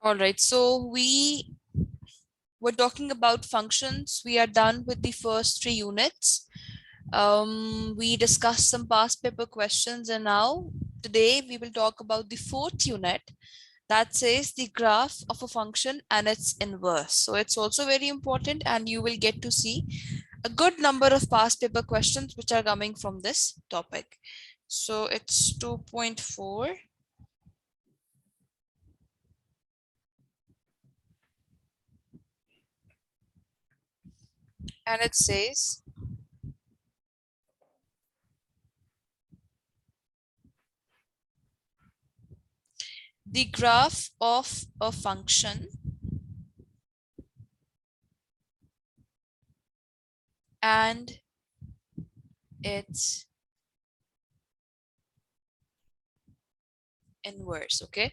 All right, so we're talking about functions. We are done with the first 3 units. We discussed some past paper questions, and now today we will talk about the 4th unit that says the graph of a function and its inverse. So it's also very important, and you will get to see a good number of past paper questions which are coming from this topic. So it's 2.4. And it says the graph of a function and its inverse. Okay,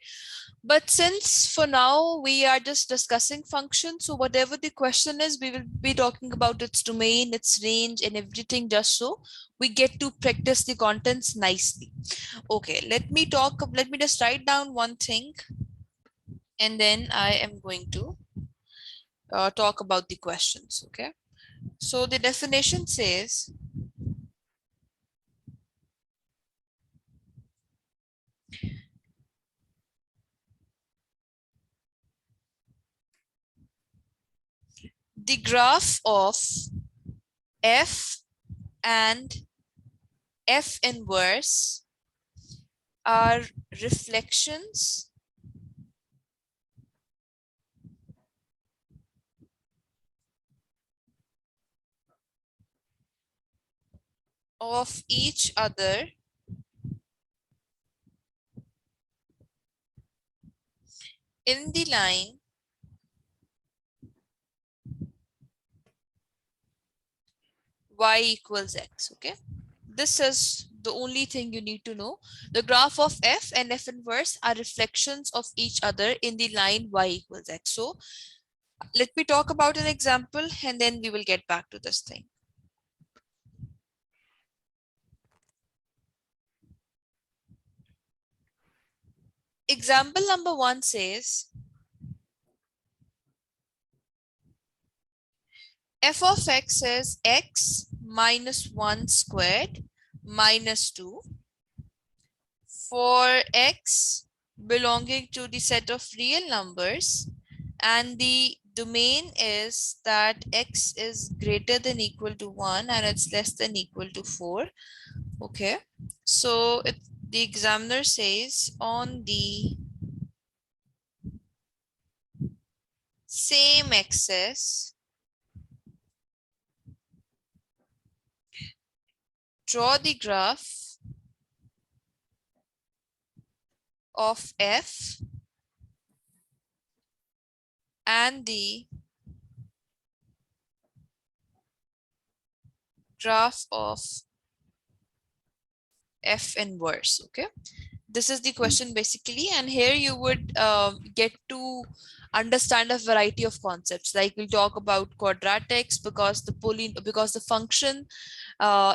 but since for now we are just discussing functions, so whatever the question is, we will be talking about its domain, its range, and everything, just so we get to practice the contents nicely. Okay, let me just write down one thing, and then I am going to talk about the questions. Okay, so the definition says the graph of f and f inverse are reflections of each other in the line y equals x. Okay, this is the only thing you need to know. The graph of f and f inverse are reflections of each other in the line y equals x. So let me talk about an example, and then we will get back to this thing. Example number 1 says f of x is x minus 1 squared minus 2 for x belonging to the set of real numbers, and the domain is that x is greater than equal to 1 and it's less than equal to 4. Okay, so the examiner says on the same axis, draw the graph of f and the graph of f inverse. Okay, this is the question basically, and here you would get to understand a variety of concepts. Like we'll talk about quadratics because the function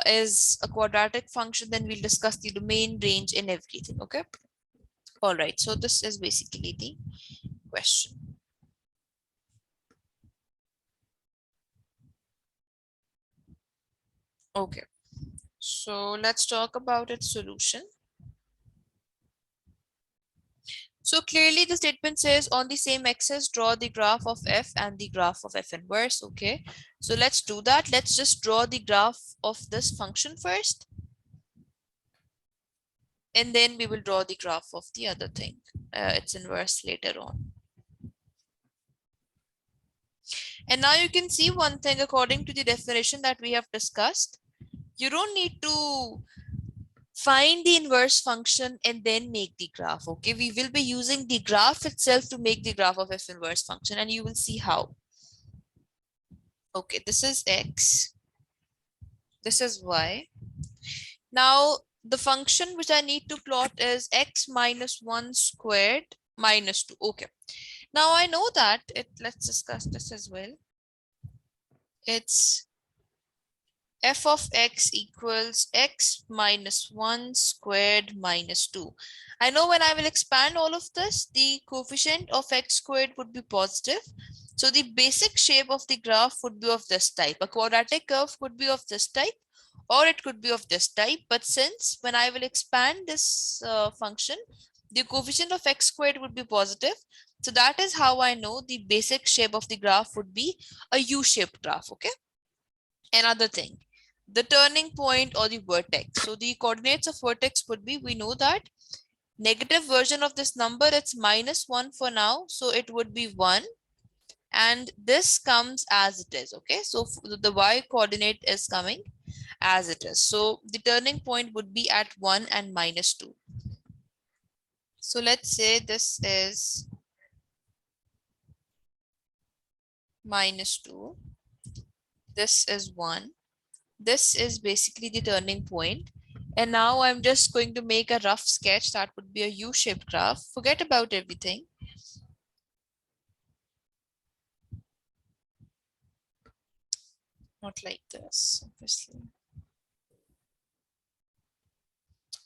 is a quadratic function. Then we'll discuss the domain, range, and everything. Okay, all right, so this is basically the question. Okay, so let's talk about its solution. So clearly the statement says on the same axis, draw the graph of f and the graph of f inverse. Okay, so let's do that. Let's just draw the graph of this function first, and then we will draw the graph of the other thing, its inverse, later on. And now you can see one thing according to the definition that we have discussed. You don't need to find the inverse function and then make the graph. Okay, we will be using the graph itself to make the graph of f inverse function, and you will see how. Okay, this is x, this is y. Now the function which I need to plot is x minus 1 squared minus 2. Okay, now I know that let's discuss this as well. It's f of x equals x minus 1 squared minus 2. I know when I will expand all of this, the coefficient of x squared would be positive. So the basic shape of the graph would be of this type. A quadratic curve could be of this type, or it could be of this type. But since when I will expand this function, the coefficient of x squared would be positive. So that is how I know the basic shape of the graph would be a U-shaped graph, okay? Another thing, the turning point or the vertex. So the coordinates of vertex would be, we know that negative version of this number, it's -1 for now. So it would be 1. And this comes as it is, okay? So the y coordinate is coming as it is. So the turning point would be at 1 and -2. So let's say this is -2. This is 1. This is basically the turning point. And now I'm just going to make a rough sketch that would be a U-shaped graph. Forget about everything. Not like this, obviously.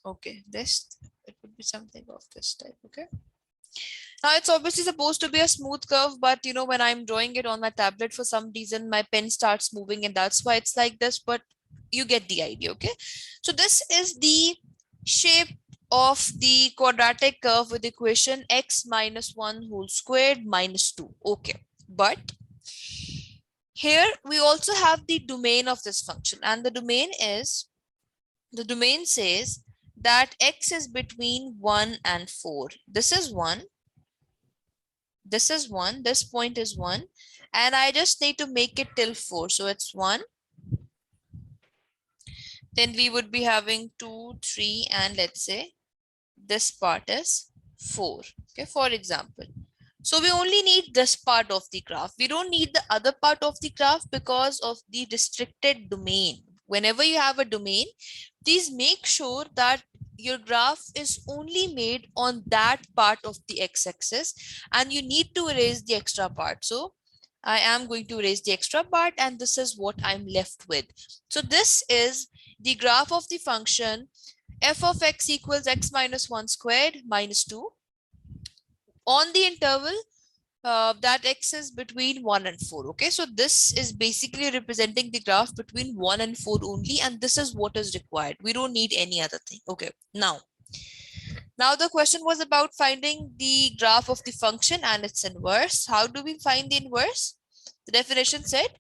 Okay, this, it would be something of this type, okay? Now it's obviously supposed to be a smooth curve, but you know, when I'm drawing it on my tablet, for some reason, my pen starts moving and that's why it's like this, but you get the idea, okay? So this is the shape of the quadratic curve with equation x minus 1 whole squared minus 2, okay? But here we also have the domain of this function, and the domain says that x is between 1 and 4. This is 1. This is 1. This point is 1. And I just need to make it till 4. So it's 1. Then we would be having 2, 3, and let's say this part is 4. Okay, for example. So we only need this part of the graph. We don't need the other part of the graph because of the restricted domain. Whenever you have a domain, please make sure that your graph is only made on that part of the x-axis, and you need to erase the extra part. So I am going to erase the extra part, and this is what I'm left with. So this is the graph of the function f of x equals x minus 1 squared minus 2 on the interval that x is between 1 and 4. Okay, so this is basically representing the graph between 1 and 4 only, and this is what is required. We don't need any other thing. Okay, now the question was about finding the graph of the function and its inverse. How do we find the inverse? The definition said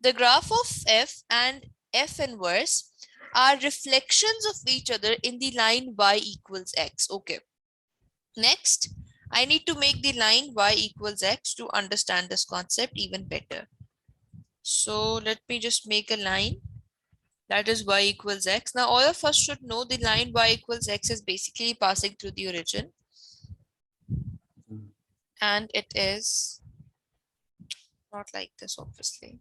the graph of f and f inverse are reflections of each other in the line y equals x. Okay, next I need to make the line y equals x to understand this concept even better. So let me just make a line that is y equals x. Now all of us should know the line y equals x is basically passing through the origin, and it is not like this, obviously.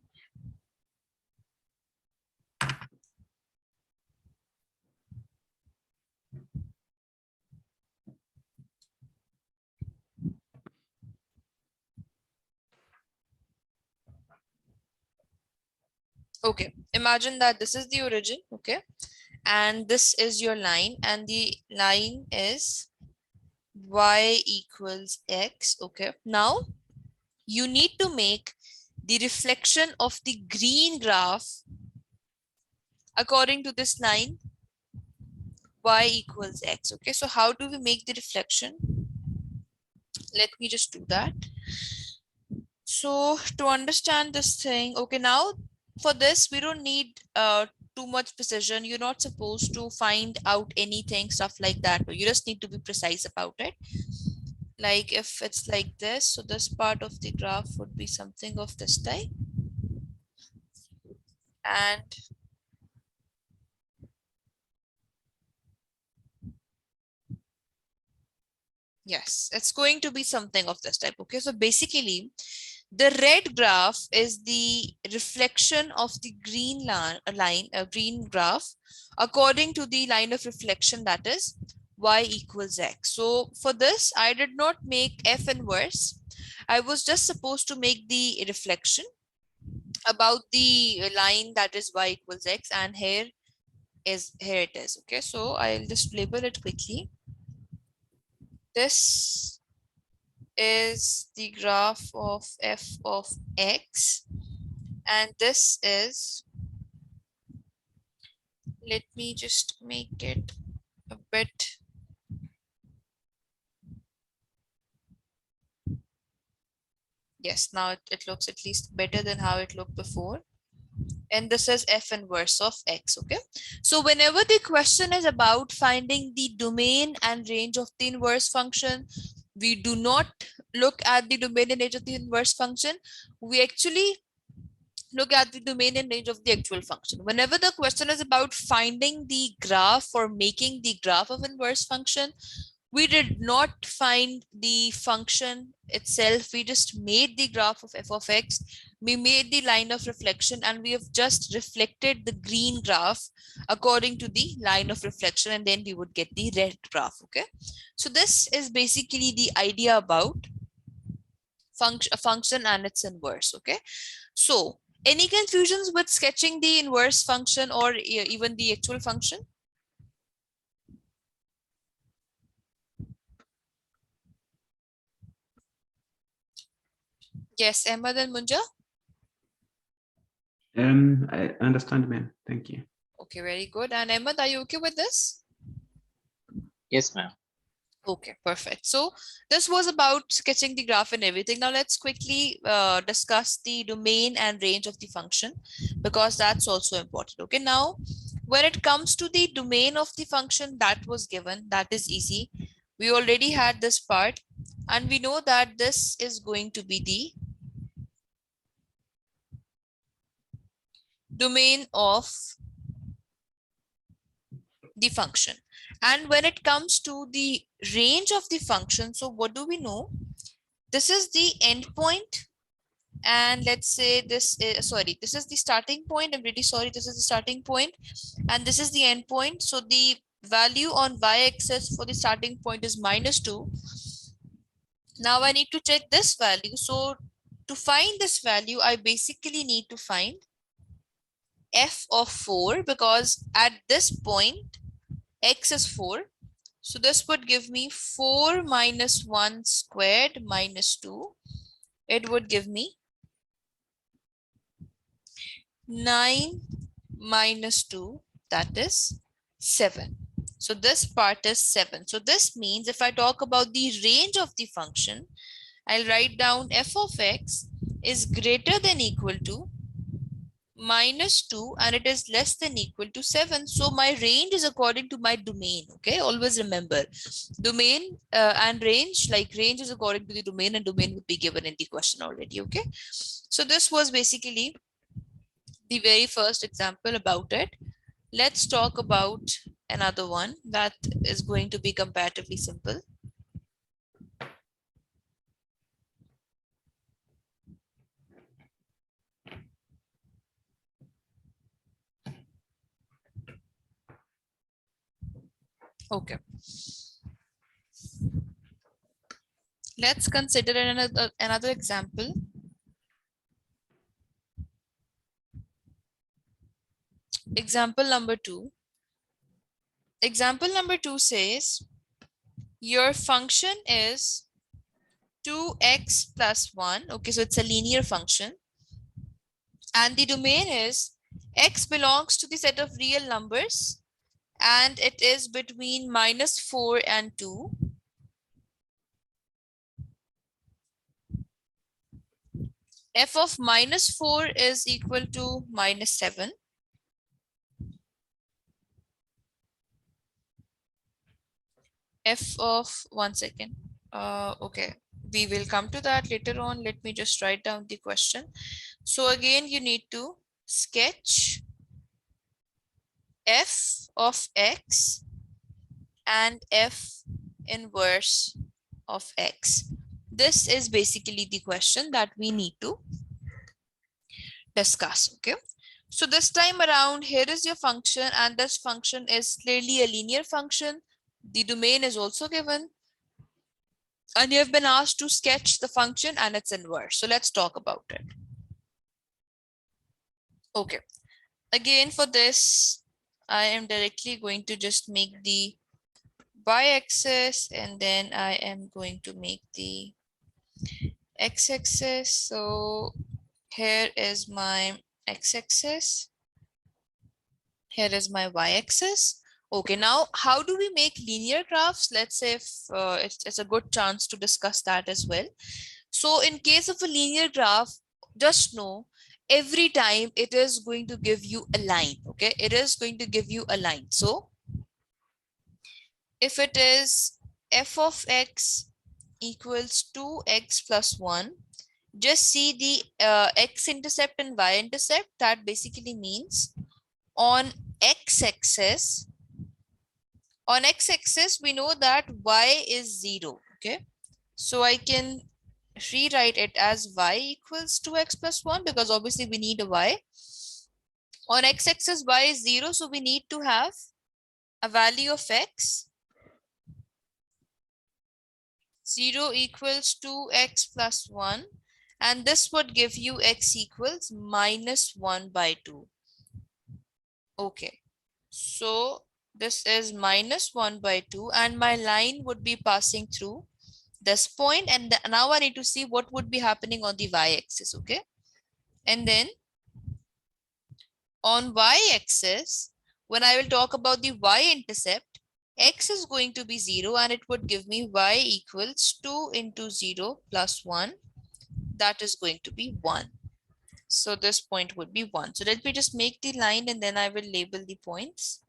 Okay, imagine that this is the origin, okay, and this is your line, and the line is y equals x. Okay, now you need to make the reflection of the green graph according to this line y equals x. Okay, so how do we make the reflection? Let me just do that. So to understand this thing, okay, now for this we don't need too much precision. You're not supposed to find out anything, stuff like that, but you just need to be precise about it. Like if it's like this, so this part of the graph would be something of this type, and yes, it's going to be something of this type. Okay, so basically the red graph is the reflection of the green green graph according to the line of reflection, that is y equals x. So for this, I did not make f inverse. I was just supposed to make the reflection about the line that is y equals x, and here it is. Okay, so I'll just label it quickly. This is the graph of f of x, and this is, let me just make it a bit, yes, now it looks at least better than how it looked before. And this is f inverse of x. Okay, so whenever the question is about finding the domain and range of the inverse function, we do not look at the domain and range of the inverse function. We actually look at the domain and range of the actual function. Whenever the question is about finding the graph or making the graph of inverse function, we did not find the function itself. We just made the graph of f of x. We made the line of reflection, and we have just reflected the green graph according to the line of reflection, and then we would get the red graph. Okay, so this is basically the idea about a function and its inverse. Okay, so any confusions with sketching the inverse function or even the actual function? Yes, Ahmed and Munja? I understand, ma'am. Thank you. Okay, very good. And Ahmed, are you okay with this? Yes, ma'am. Okay, perfect. So this was about sketching the graph and everything. Now let's quickly discuss the domain and range of the function, because that's also important. Okay, now when it comes to the domain of the function that was given, that is easy. We already had this part, and we know that this is going to be the domain of the function. And when it comes to the range of the function, so what do we know? This is the endpoint, and let's say this is, sorry, this is the starting point. I'm really sorry, this is the starting point, and this is the endpoint. So the value on y-axis for the starting point is -2. Now I need to check this value. So to find this value, I basically need to find f of 4, because at this point x is 4. So this would give me 4 minus 1 squared minus 2. It would give me 9 minus 2, that is 7. So this part is 7. So this means if I talk about the range of the function, I'll write down f of x is greater than equal to -2, and it is less than equal to 7. So my range is according to my domain. Okay, always remember domain and range, like range is according to the domain, and domain would be given in the question already. Okay, so this was basically the very first example about it. Let's talk about another one that is going to be comparatively simple. Okay, let's consider another example. Example number 2. Example number 2 says your function is 2x plus 1. Okay, so it's a linear function, and the domain is x belongs to the set of real numbers, and it is between -4 and 2. F of -4 is equal to -7. F of, one second. Okay, we will come to that later on. Let me just write down the question. So again, you need to sketch f of x and f inverse of x. This is basically the question that we need to discuss. Okay, so this time around, here is your function, and this function is clearly a linear function. The domain is also given, and you have been asked to sketch the function and its inverse. So let's talk about it. Okay, again for this, I am directly going to just make the y-axis, and then I am going to make the x-axis. So here is my x-axis, here is my y-axis. Okay, now how do we make linear graphs? Let's say if it's a good chance to discuss that as well. So in case of a linear graph, just know every time it is going to give you a line. Okay, it is going to give you a line. So if it is f of x equals 2x plus 1, just see the x-intercept and y-intercept. That basically means on x-axis, we know that y is 0. Okay, so I can rewrite it as y equals 2x plus 1 because obviously we need a y. On x-axis y is 0, so we need to have a value of x. 0 equals 2x plus 1, and this would give you x equals minus 1 by 2. Okay, so this is minus 1 by 2, and my line would be passing through this point, and now I need to see what would be happening on the y-axis. Okay, and then on y-axis, when I will talk about the y-intercept, x is going to be 0, and it would give me y equals 2 into 0 plus 1. That is going to be 1. So this point would be 1. So let me just make the line, and then I will label the points.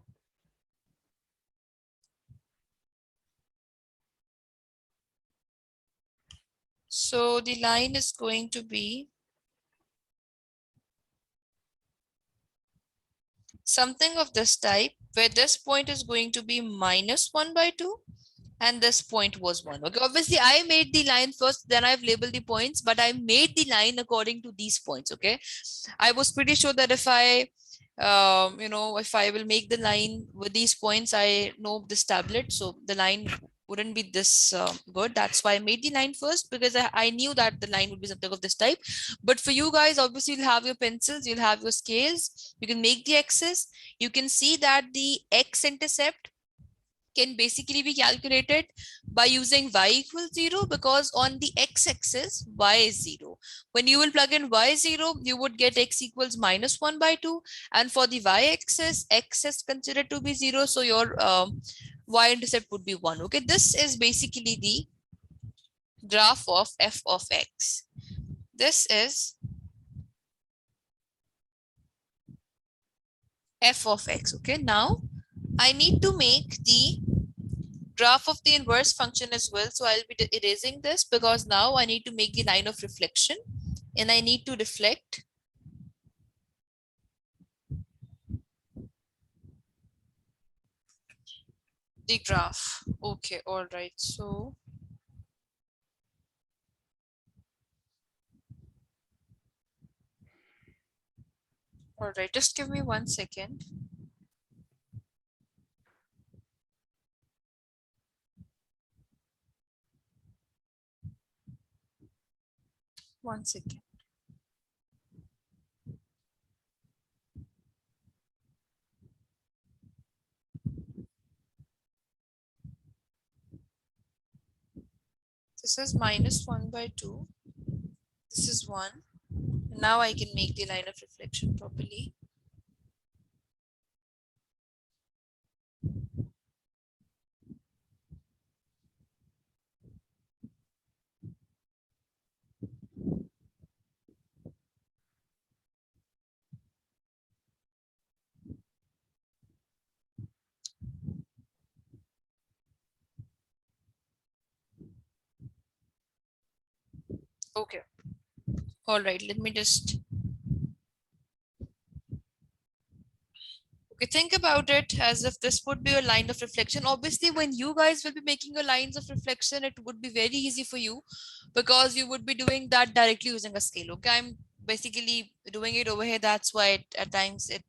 So the line is going to be something of this type, where this point is going to be minus 1 by 2, and this point was 1. Okay, obviously I made the line first, then I've labeled the points, but I made the line according to these points. Okay, I was pretty sure that if I if I will make the line with these points, I know this tablet, so the line wouldn't be this good. That's why I made the line first, because I knew that the line would be something of this type. But for you guys, obviously you'll have your pencils, you'll have your scales, you can make the x's. You can see that the x-intercept can basically be calculated by using y equals 0, because on the x-axis y is 0. When you will plug in y 0, you would get x equals minus 1 by 2, and for the y-axis, x is considered to be 0, so your y-intercept would be 1. Okay, this is basically the graph of f of x. This is f of x. Okay, now I need to make the graph of the inverse function as well. So I'll be erasing this, because now I need to make the line of reflection, and I need to reflect the graph. Okay, all right. So all right, just give me 1 second. One second. This is minus 1 by 2. This is 1. Now I can make the line of reflection properly. Okay. All right, let me just. Okay, think about it as if this would be a line of reflection. Obviously, when you guys will be making a lines of reflection, it would be very easy for you, because you would be doing that directly using a scale. Okay, I'm basically doing it over here. That's why at times it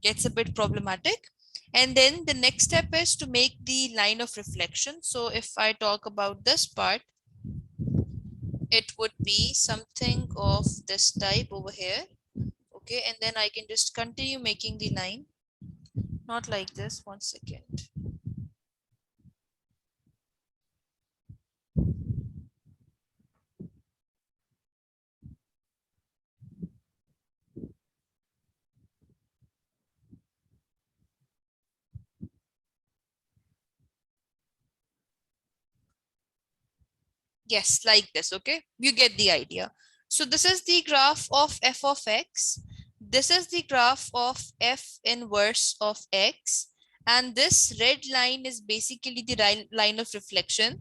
gets a bit problematic. And then the next step is to make the line of reflection. So if I talk about this part, it would be something of this type over here. Okay, and then I can just continue making the line. Not like this. 1 second. Yes, like this, okay? You get the idea. So this is the graph of f of x. This is the graph of f inverse of x. And this red line is basically the line of reflection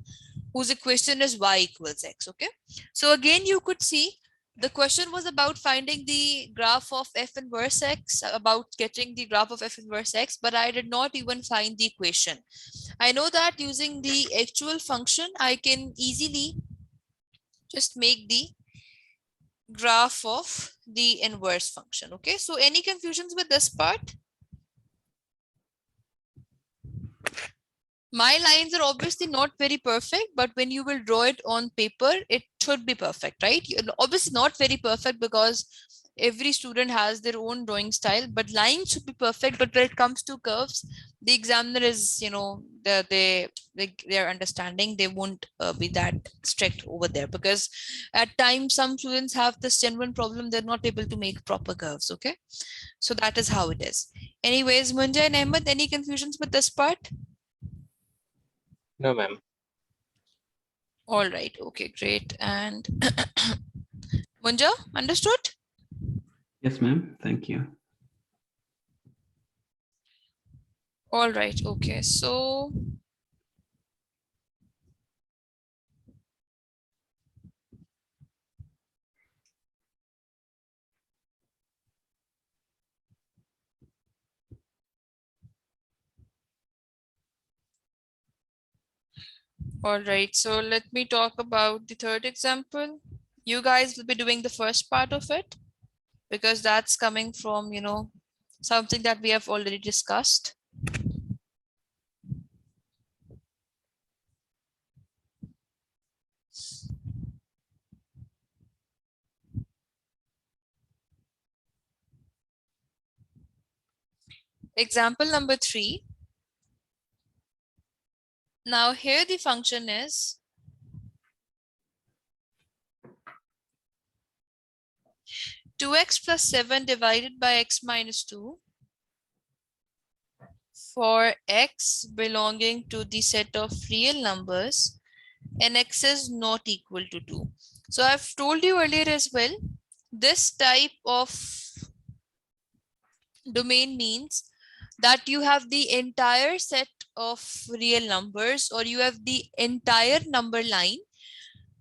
whose equation is y equals x, okay? So again, you could see the question was about finding the graph of f inverse x, about getting the graph of f inverse x, but I did not even find the equation. I know that using the actual function, I can easily just make the graph of the inverse function. Okay, so any confusions with this part? My lines are obviously not very perfect, but when you will draw it on paper, it should be perfect, right? Obviously not very perfect because every student has their own drawing style, but lines should be perfect. But when it comes to curves, the examiner is, they're understanding. They won't be that strict over there, because at times some students have this genuine problem. They're not able to make proper curves. Okay, so that is how it is. Anyways, Munja and Ahmed, any confusions with this part? No, ma'am. All right. Okay, great. And Munja, understood? Yes, ma'am. Thank you. All right. Okay. So all right. So let me talk about the third example. You guys will be doing the first part of it because that's coming from, something that we have already discussed. Example number 3. Now here the function is 2x plus 7 divided by x minus 2 for x belonging to the set of real numbers and x is not equal to 2. So I've told you earlier as well, this type of domain means that you have the entire set of real numbers, or you have the entire number line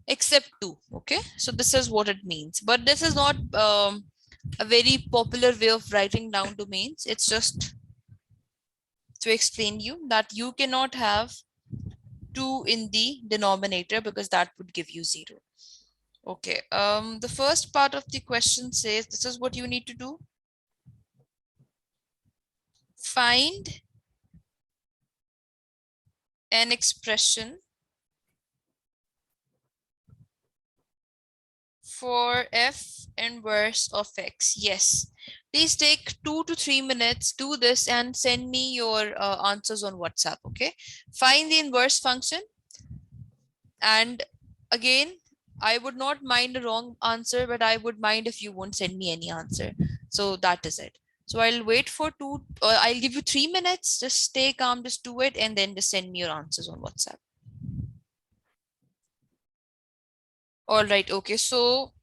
except 2. Okay, so this is what it means, but this is not a very popular way of writing down domains. It's just to explain you that you cannot have 2 in the denominator because that would give you 0. Okay, the first part of the question says this is what you need to do. Find an expression for f inverse of x. Yes, please take 2 to 3 minutes, do this and send me your answers on WhatsApp. Okay, find the inverse function, and again, I would not mind a wrong answer, but I would mind if you won't send me any answer. So that is it. So I'll wait for I'll give you 3 minutes. Just stay calm, just do it, and then just send me your answers on WhatsApp. All right. Okay. So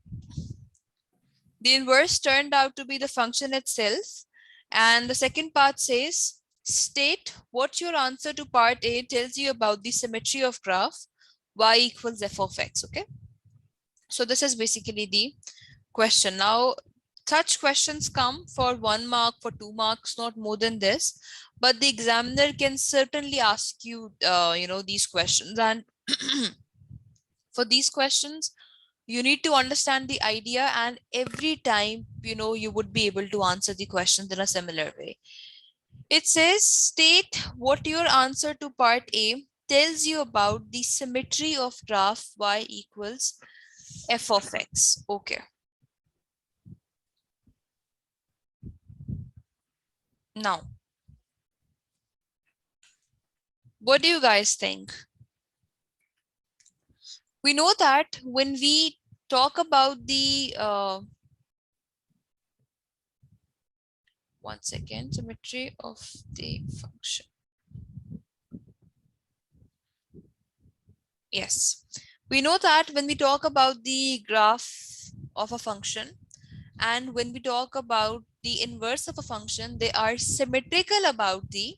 the inverse turned out to be the function itself. And the second part says, state what your answer to part A tells you about the symmetry of graph y equals f of x. Okay. So this is basically the question. Now, such questions come for 1 mark, for 2 marks, not more than this. But the examiner can certainly ask you, these questions. And for these questions, you need to understand the idea, and every time, you would be able to answer the questions in a similar way. It says, state what your answer to part A tells you about the symmetry of graph y equals f of x. Okay. Now, what do you guys think? We know that when we talk about the one second, symmetry of the function. Yes. We know that when we talk about the graph of a function and when we talk about the inverse of a function, they are symmetrical about the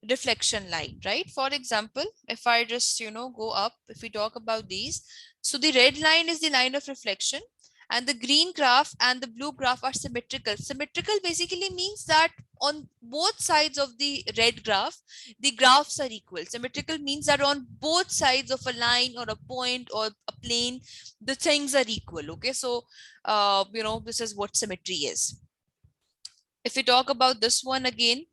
reflection line, right? For example, if I just, go up, if we talk about these, so the red line is the line of reflection and the green graph and the blue graph are symmetrical. Symmetrical basically means that on both sides of the red graph, the graphs are equal. Symmetrical means that on both sides of a line or a point or a plane, the things are equal. Okay, so, this is what symmetry is. If we talk about this one again,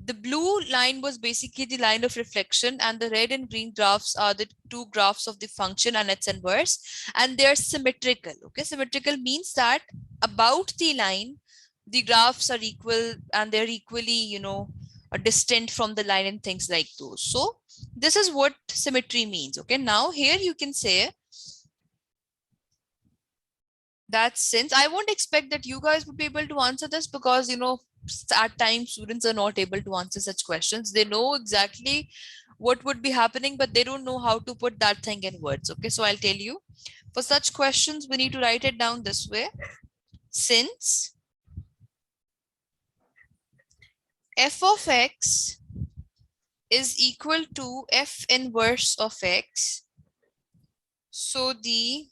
the blue line was basically the line of reflection and the red and green graphs are the two graphs of the function and its inverse, and they're symmetrical. Okay, symmetrical means that about the line, the graphs are equal and they're equally, distant from the line and things like those. So this is what symmetry means. Okay, now here you can say that since I won't expect that you guys would be able to answer this because, at times students are not able to answer such questions. They know exactly what would be happening, but they don't know how to put that thing in words. Okay, so I'll tell you. For such questions, we need to write it down this way. Since f of x is equal to f inverse of x, so the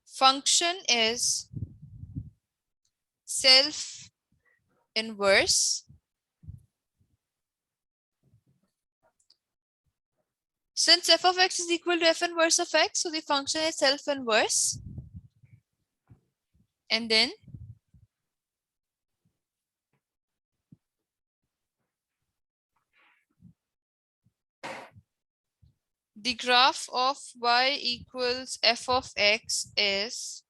function is self inverse. Since f of x is equal to f inverse of x, so the function is self inverse. And then the graph of y equals f of x is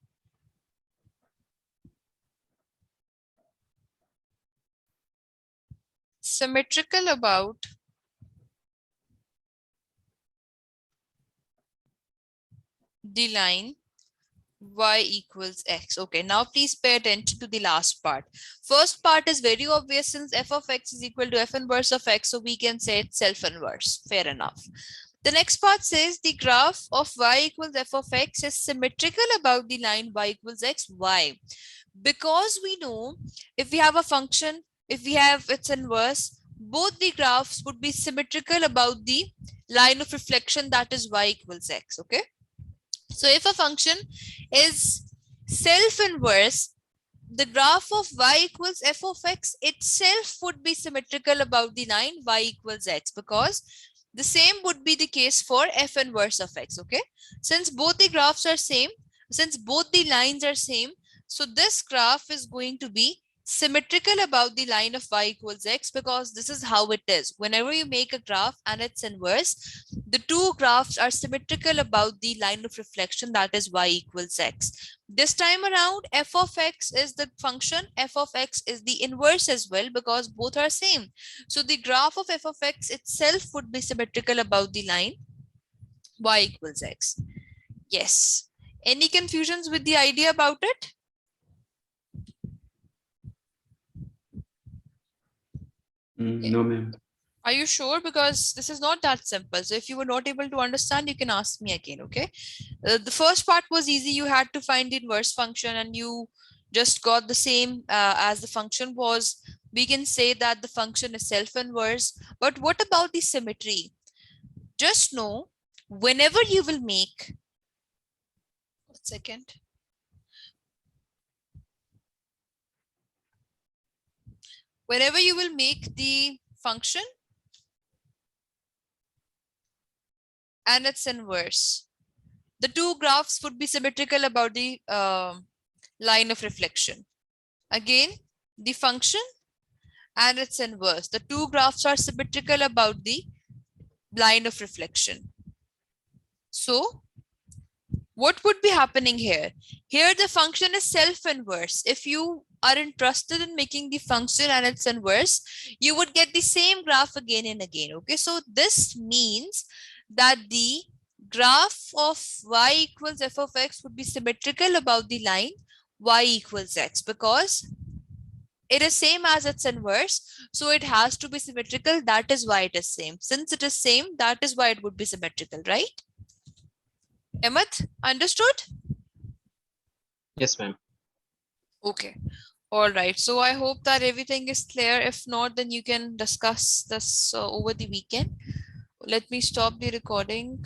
symmetrical about the line y equals x. Okay, now please pay attention to the last part. First part is very obvious. Since f of x is equal to f inverse of x, so we can say it's self-inverse. Fair enough. The next part says the graph of y equals f of x is symmetrical about the line y equals x. Why? Because we know if we have a function, if we have its inverse, both the graphs would be symmetrical about the line of reflection, that is y equals x. Okay, so if a function is self-inverse, the graph of y equals f of x itself would be symmetrical about the line y equals x, because the same would be the case for f inverse of x. Okay, since both the graphs are same, since both the lines are same, so this graph is going to be symmetrical about the line of y equals x, because this is how it is. Whenever you make a graph and its inverse, the two graphs are symmetrical about the line of reflection, that is y equals x. This time around, f of x is the function, f of x is the inverse as well, because both are same. So the graph of f of x itself would be symmetrical about the line y equals x. Yes. Any confusions with the idea about it? No, ma'am. Are you sure? Because this is not that simple. So if you were not able to understand, you can ask me again. Okay. The first part was easy. You had to find the inverse function and you just got the same as the function was. We can say that the function is self-inverse. But what about the symmetry? Just know whenever you will make, 1 second. Whenever you will make the function and its inverse, the two graphs would be symmetrical about the line of reflection. Again, the function and its inverse, the two graphs are symmetrical about the line of reflection. So what would be happening here? Here the function is self-inverse. If you are interested in making the function and its inverse, you would get the same graph again and again. Okay, so this means that the graph of y equals f of x would be symmetrical about the line y equals x, because It is same as its inverse, so it has to be symmetrical. That is why it is same. Since it is same, that is why it would be symmetrical, right? Emmet, understood? Yes, ma'am. Okay. All right. So I hope that everything is clear. If not, then you can discuss this over the weekend. Let me stop the recording.